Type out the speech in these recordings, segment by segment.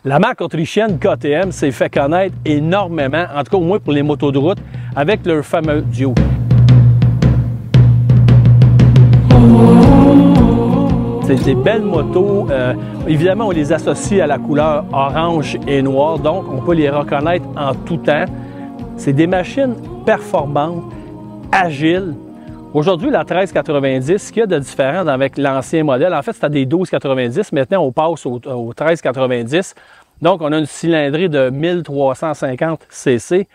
La marque autrichienne KTM s'est fait connaître énormément, en tout cas au moins pour les motos de route, avec leur fameux Duke. C'est des belles motos. Évidemment, on les associe à la couleur orange et noire, donc on peut les reconnaître en tout temps. C'est des machines performantes, agiles. Aujourd'hui, la 1390, ce qu'il y a de différent avec l'ancien modèle, en fait, c'était des 1290. Maintenant, on passe au 1390. Donc, on a une cylindrée de 1350 cc.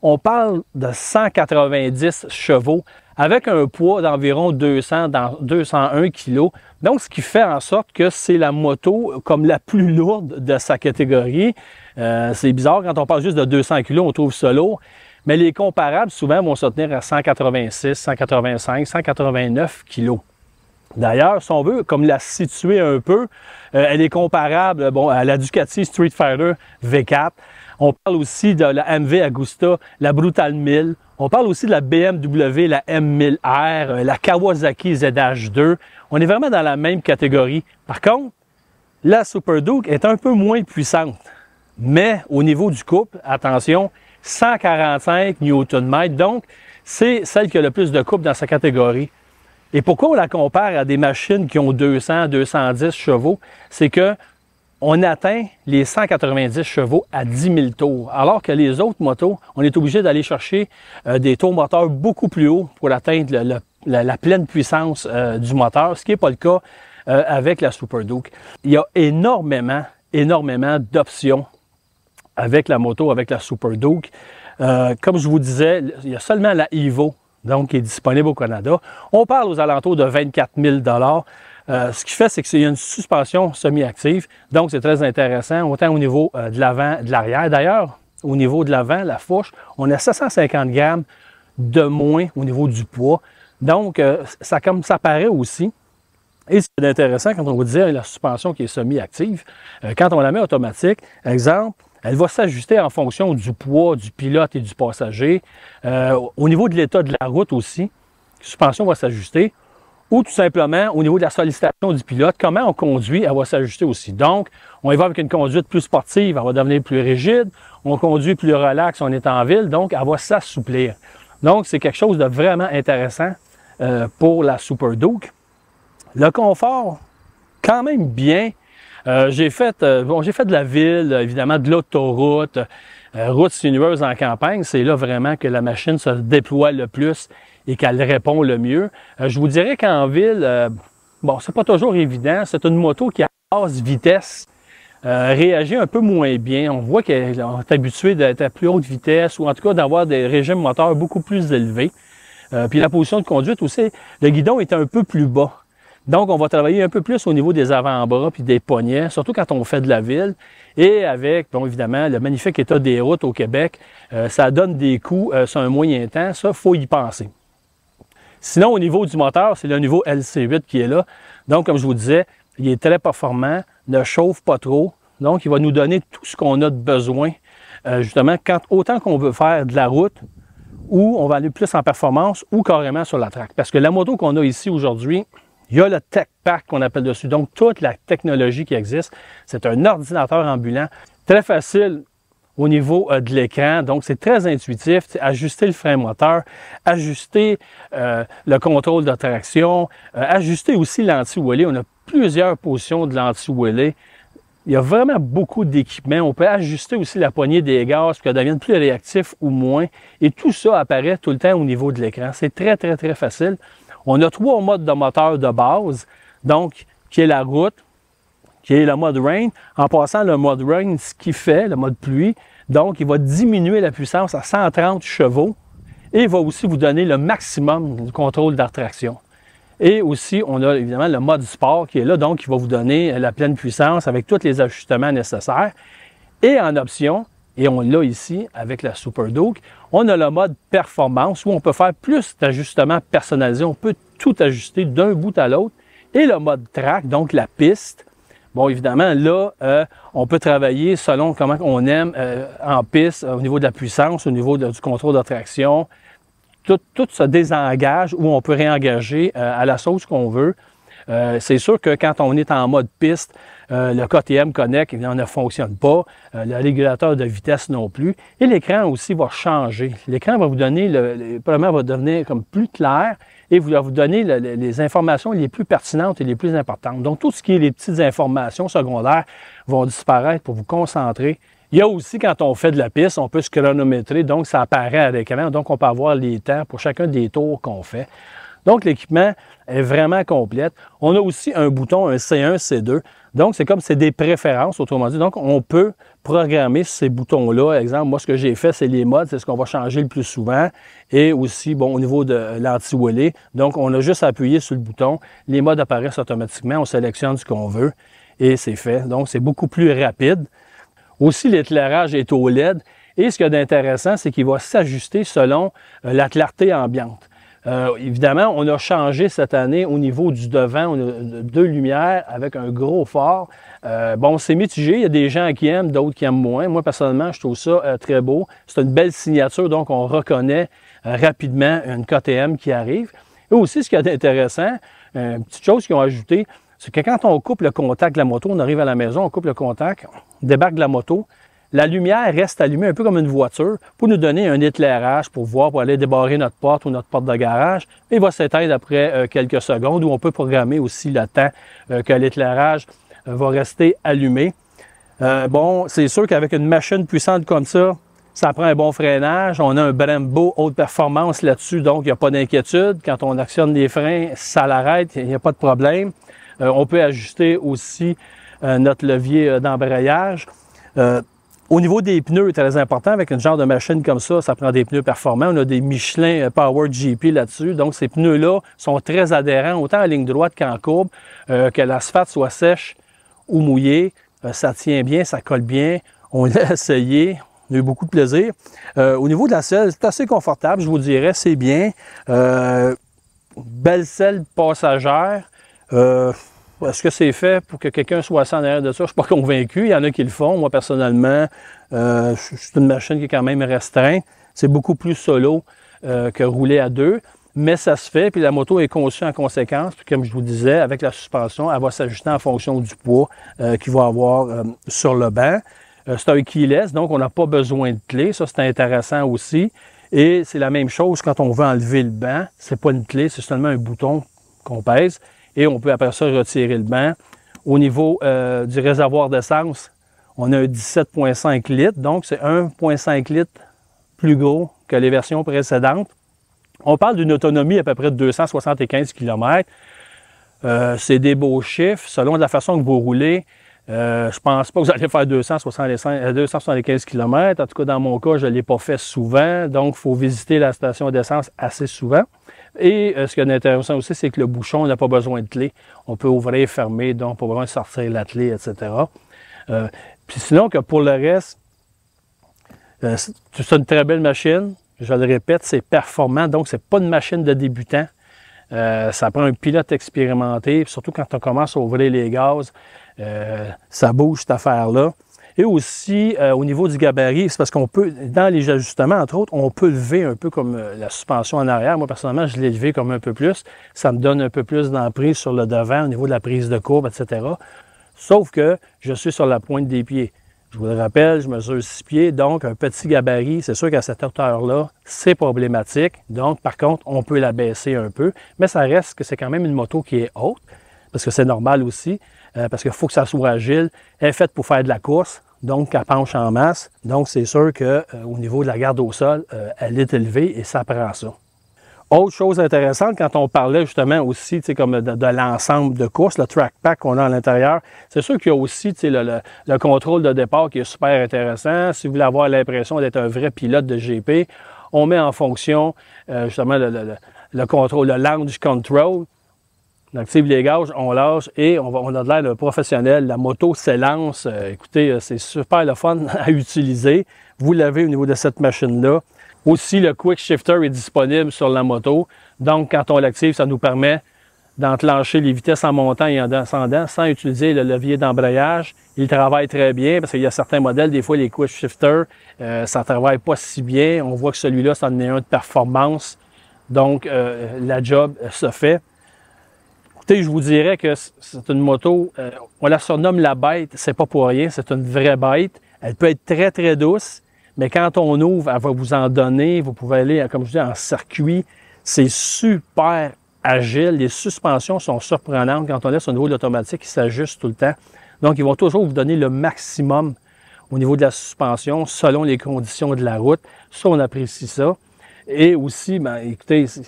On parle de 190 chevaux avec un poids d'environ 201 kg. Donc, ce qui fait en sorte que c'est la moto comme la plus lourde de sa catégorie. C'est bizarre, quand on parle juste de 200 kg, on trouve ça lourd. Mais les comparables, souvent, vont se tenir à 186, 185, 189 kg. D'ailleurs, si on veut, comme la situer un peu, elle est comparable à la Ducati Street Fighter V4. On parle aussi de la MV Agusta, la Brutal 1000. On parle aussi de la BMW, la M1000R, la Kawasaki ZH2. On est vraiment dans la même catégorie. Par contre, la Super Duke est un peu moins puissante. Mais au niveau du couple, attention, 145 Nm, donc c'est celle qui a le plus de couple dans sa catégorie. Et pourquoi on la compare à des machines qui ont 200, 210 chevaux? C'est que on atteint les 190 chevaux à 10 000 tours, alors que les autres motos, on est obligé d'aller chercher des tours moteurs beaucoup plus hauts pour atteindre la pleine puissance du moteur, ce qui n'est pas le cas avec la Super Duke. Il y a énormément d'options avec la moto, avec la Super Duke. Comme je vous disais, il y a seulement la Evo, donc qui est disponible au Canada. On parle aux alentours de 24 000 $. Ce qui fait, c'est qu'il y a une suspension semi-active, donc c'est très intéressant, autant au niveau de l'avant et de l'arrière. D'ailleurs, au niveau de l'avant, la fourche, on a 750 grammes de moins au niveau du poids. Donc, comme ça paraît aussi. Et ce qui est intéressant, quand on vous disait la suspension qui est semi-active, quand on la met automatique, exemple, elle va s'ajuster en fonction du poids du pilote et du passager. Au niveau de l'état de la route aussi, la suspension va s'ajuster. Ou tout simplement, au niveau de la sollicitation du pilote, comment on conduit, elle va s'ajuster aussi. Donc, on y va avec une conduite plus sportive, elle va devenir plus rigide. On conduit plus relax, on est en ville, donc elle va s'assouplir. Donc, c'est quelque chose de vraiment intéressant pour la Super Duke. Le confort, quand même bien. J'ai fait de la ville, évidemment de l'autoroute, route sinueuse en campagne. C'est là vraiment que la machine se déploie le plus et qu'elle répond le mieux. Je vous dirais qu'en ville, c'est pas toujours évident. C'est une moto qui, à basse vitesse, réagit un peu moins bien. On voit qu'elle est habituée d'être à plus haute vitesse ou en tout cas d'avoir des régimes moteurs beaucoup plus élevés. Puis la position de conduite aussi, le guidon est un peu plus bas. Donc, on va travailler un peu plus au niveau des avant-bras puis des poignets, surtout quand on fait de la ville. Et avec, évidemment, le magnifique état des routes au Québec, ça donne des coups sur un moyen temps. Ça, il faut y penser. Sinon, au niveau du moteur, c'est le niveau LC8 qui est là. Donc, comme je vous disais, il est très performant, ne chauffe pas trop. Donc, il va nous donner tout ce qu'on a de besoin, justement, autant qu'on veut faire de la route, ou on va aller plus en performance, ou carrément sur la track. Parce que la moto qu'on a ici aujourd'hui, il y a le Tech Pack qu'on appelle dessus, donc toute la technologie qui existe. C'est un ordinateur ambulant, très facile au niveau de l'écran, donc c'est très intuitif. Ajuster le frein moteur, ajuster le contrôle de traction, ajuster aussi l'anti-wheelie. On a plusieurs positions de l'anti-wheelie. Il y a vraiment beaucoup d'équipements. On peut ajuster aussi la poignée des gaz pour qu'elle devienne plus réactif ou moins. Et tout ça apparaît tout le temps au niveau de l'écran. C'est très, très, très facile. On a 3 modes de moteur de base, donc qui est la route, qui est le mode rain. En passant, le mode rain, ce qu'il fait, le mode pluie, donc il va diminuer la puissance à 130 chevaux et il va aussi vous donner le maximum du contrôle de traction. Et aussi, on a évidemment le mode sport qui est là, donc qui va vous donner la pleine puissance avec tous les ajustements nécessaires. Et en option, et on l'a ici avec la Super Duke, on a le mode performance où on peut faire plus d'ajustements personnalisés. On peut tout ajuster d'un bout à l'autre. Et le mode track, donc la piste. Bon, évidemment, là, on peut travailler selon comment on aime en piste, au niveau de la puissance, au niveau du contrôle de traction. Tout se désengage ou on peut réengager à la sauce qu'on veut. C'est sûr que quand on est en mode piste, le KTM Connect ne fonctionne pas, le régulateur de vitesse non plus, et l'écran aussi va changer. L'écran va vous donner, probablement va devenir comme plus clair et va vous donner les informations les plus pertinentes et les plus importantes. Donc, tout ce qui est les petites informations secondaires vont disparaître pour vous concentrer. Il y a aussi, quand on fait de la piste, on peut se chronométrer, donc ça apparaît à l'écran, donc on peut avoir les temps pour chacun des tours qu'on fait. Donc, l'équipement est vraiment complète. On a aussi un bouton, un C1, C2. Donc, c'est comme c'est des préférences, autrement dit. Donc, on peut programmer ces boutons-là. Exemple, moi, ce que j'ai fait, c'est les modes. C'est ce qu'on va changer le plus souvent. Et aussi, bon, au niveau de l'anti-wheelie. Donc, on a juste à appuyer sur le bouton. Les modes apparaissent automatiquement. On sélectionne ce qu'on veut et c'est fait. Donc, c'est beaucoup plus rapide. Aussi, l'éclairage est au LED. Et ce qu'il y a d'intéressant, c'est qu'il va s'ajuster selon la clarté ambiante. Évidemment, on a changé cette année au niveau du devant. On a deux lumières avec un gros phare. Bon, c'est mitigé. Il y a des gens qui aiment, d'autres qui aiment moins. Moi, personnellement, je trouve ça très beau. C'est une belle signature, donc on reconnaît rapidement une KTM qui arrive. Et aussi, ce qu'il y a d'intéressant, une petite chose qu'ils ont ajouté, c'est que quand on coupe le contact de la moto, on arrive à la maison, on coupe le contact, on débarque de la moto, la lumière reste allumée un peu comme une voiture pour nous donner un éclairage pour voir, pour aller débarrer notre porte ou notre porte de garage. Il va s'éteindre après quelques secondes, où on peut programmer aussi le temps que l'éclairage va rester allumé. Bon, c'est sûr qu'avec une machine puissante comme ça prend un bon freinage. On a un Brembo haute performance là-dessus, donc il n'y a pas d'inquiétude. Quand on actionne les freins, ça l'arrête, il n'y a pas de problème. On peut ajuster aussi notre levier d'embrayage. Au niveau des pneus, très important, avec une genre de machine comme ça prend des pneus performants. On a des Michelin Power GP là-dessus. Donc, ces pneus-là sont très adhérents, autant en ligne droite qu'en courbe, que l'asphalte soit sèche ou mouillée. Ça tient bien, ça colle bien. On l'a essayé. On a eu beaucoup de plaisir. Au niveau de la selle, c'est assez confortable, je vous dirais, c'est bien. Belle selle passagère. Est-ce que c'est fait pour que quelqu'un soit assis en arrière de ça? Je ne suis pas convaincu. Il y en a qui le font. Moi, personnellement, c'est une machine qui est quand même restreinte. C'est beaucoup plus solo que rouler à deux. Mais ça se fait. Puis la moto est conçue en conséquence. Puis comme je vous disais, avec la suspension, elle va s'ajuster en fonction du poids qu'il va avoir sur le banc. C'est un keyless, donc on n'a pas besoin de clé. Ça, c'est intéressant aussi. Et c'est la même chose quand on veut enlever le banc. C'est pas une clé, c'est seulement un bouton qu'on pèse. Et on peut après ça retirer le banc. Au niveau du réservoir d'essence, on a un 17,5 litres, donc c'est 1,5 litres plus gros que les versions précédentes. On parle d'une autonomie à peu près de 275 km. C'est des beaux chiffres. Selon la façon que vous roulez, je pense pas que vous allez faire 275 km. En tout cas, dans mon cas, je ne l'ai pas fait souvent. Donc, il faut visiter la station d'essence assez souvent. Et ce qui est intéressant aussi, c'est que le bouchon n'a pas besoin de clé. On peut ouvrir et fermer, donc pas besoin de sortir la clé, etc. Puis sinon, que pour le reste, c'est une très belle machine. Je le répète, c'est performant, donc c'est pas une machine de débutant. Ça prend un pilote expérimenté, surtout quand on commence à ouvrir les gaz, ça bouge cette affaire-là. Et aussi, au niveau du gabarit, c'est parce qu'on peut, dans les ajustements, entre autres, on peut lever un peu comme la suspension en arrière. Moi, personnellement, je l'ai levé comme un peu plus. Ça me donne un peu plus d'emprise sur le devant, au niveau de la prise de courbe, etc. Sauf que je suis sur la pointe des pieds. Je vous le rappelle, je mesure 6 pieds, donc un petit gabarit, c'est sûr qu'à cette hauteur-là, c'est problématique. Donc, par contre, on peut la baisser un peu, mais ça reste que c'est quand même une moto qui est haute, parce que c'est normal aussi. Parce qu'il faut que ça soit agile. Elle est faite pour faire de la course, donc elle penche en masse. Donc, c'est sûr qu'au niveau de la garde au sol, elle est élevée et ça prend ça. Autre chose intéressante, quand on parlait justement aussi comme de l'ensemble de course, le track pack qu'on a à l'intérieur, c'est sûr qu'il y a aussi le contrôle de départ qui est super intéressant. Si vous voulez avoir l'impression d'être un vrai pilote de GP, on met en fonction justement le contrôle, le launch control. On active les gages, on lâche et on a de l'air de professionnel. La moto s'élance. Écoutez, c'est super le fun à utiliser. Vous l'avez au niveau de cette machine-là. Aussi, le Quick Shifter est disponible sur la moto. Donc, quand on l'active, ça nous permet d'enclencher les vitesses en montant et en descendant sans utiliser le levier d'embrayage. Il travaille très bien parce qu'il y a certains modèles, des fois les Quick Shifter, ça ne travaille pas si bien. On voit que celui-là, ça en est un de performance. Donc, la job se fait. Écoutez, je vous dirais que c'est une moto, on la surnomme la bête, c'est pas pour rien, c'est une vraie bête. Elle peut être très, très douce, mais quand on ouvre, elle va vous en donner. Vous pouvez aller, comme je dis, en circuit. C'est super agile. Les suspensions sont surprenantes. Quand on laisse au niveau de l'automatique, ils s'ajustent tout le temps. Donc, ils vont toujours vous donner le maximum au niveau de la suspension, selon les conditions de la route. Ça, on apprécie ça. Et aussi, ben, écoutez, il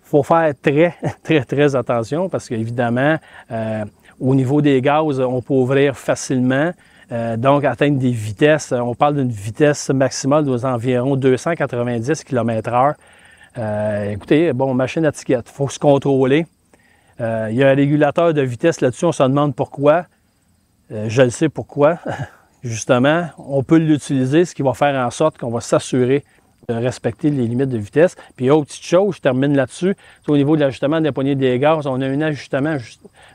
faut faire très, très, très attention parce qu'évidemment, au niveau des gaz, on peut ouvrir facilement. Donc, atteindre des vitesses, on parle d'une vitesse maximale d'environ 290 km/h. Écoutez, bon, machine à ticket, il faut se contrôler. Il y a un régulateur de vitesse là-dessus, on se demande pourquoi. Je le sais pourquoi. Justement, on peut l'utiliser, ce qui va faire en sorte qu'on va s'assurer de respecter les limites de vitesse. Puis, autre petite chose, je termine là-dessus, au niveau de l'ajustement de la poignée des gaz, on a un ajustement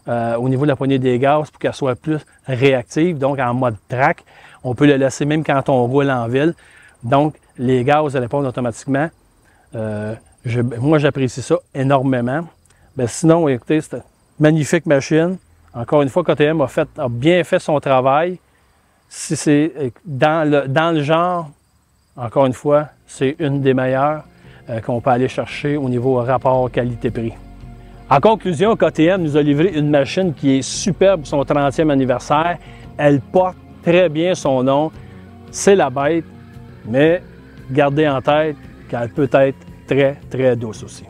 au niveau de la poignée des gaz pour qu'elle soit plus réactive, donc en mode track. On peut le laisser même quand on roule en ville. Donc, les gaz répondent automatiquement. Moi, j'apprécie ça énormément. Mais sinon, écoutez, c'est une magnifique machine. Encore une fois, KTM a bien fait son travail. Si c'est dans le genre, encore une fois, c'est une des meilleures qu'on peut aller chercher au niveau rapport qualité-prix. En conclusion, KTM nous a livré une machine qui est superbe pour son 30e anniversaire. Elle porte très bien son nom. C'est la bête, mais gardez en tête qu'elle peut être très, très douce aussi.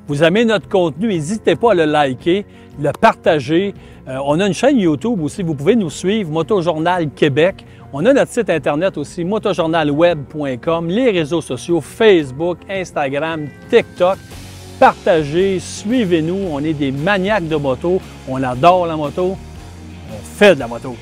Vous aimez notre contenu, n'hésitez pas à le liker, le partager. On a une chaîne YouTube aussi, vous pouvez nous suivre, Motojournal Québec. On a notre site internet aussi, motojournalweb.com, les réseaux sociaux, Facebook, Instagram, TikTok. Partagez, suivez-nous, on est des maniaques de moto, on adore la moto, on fait de la moto.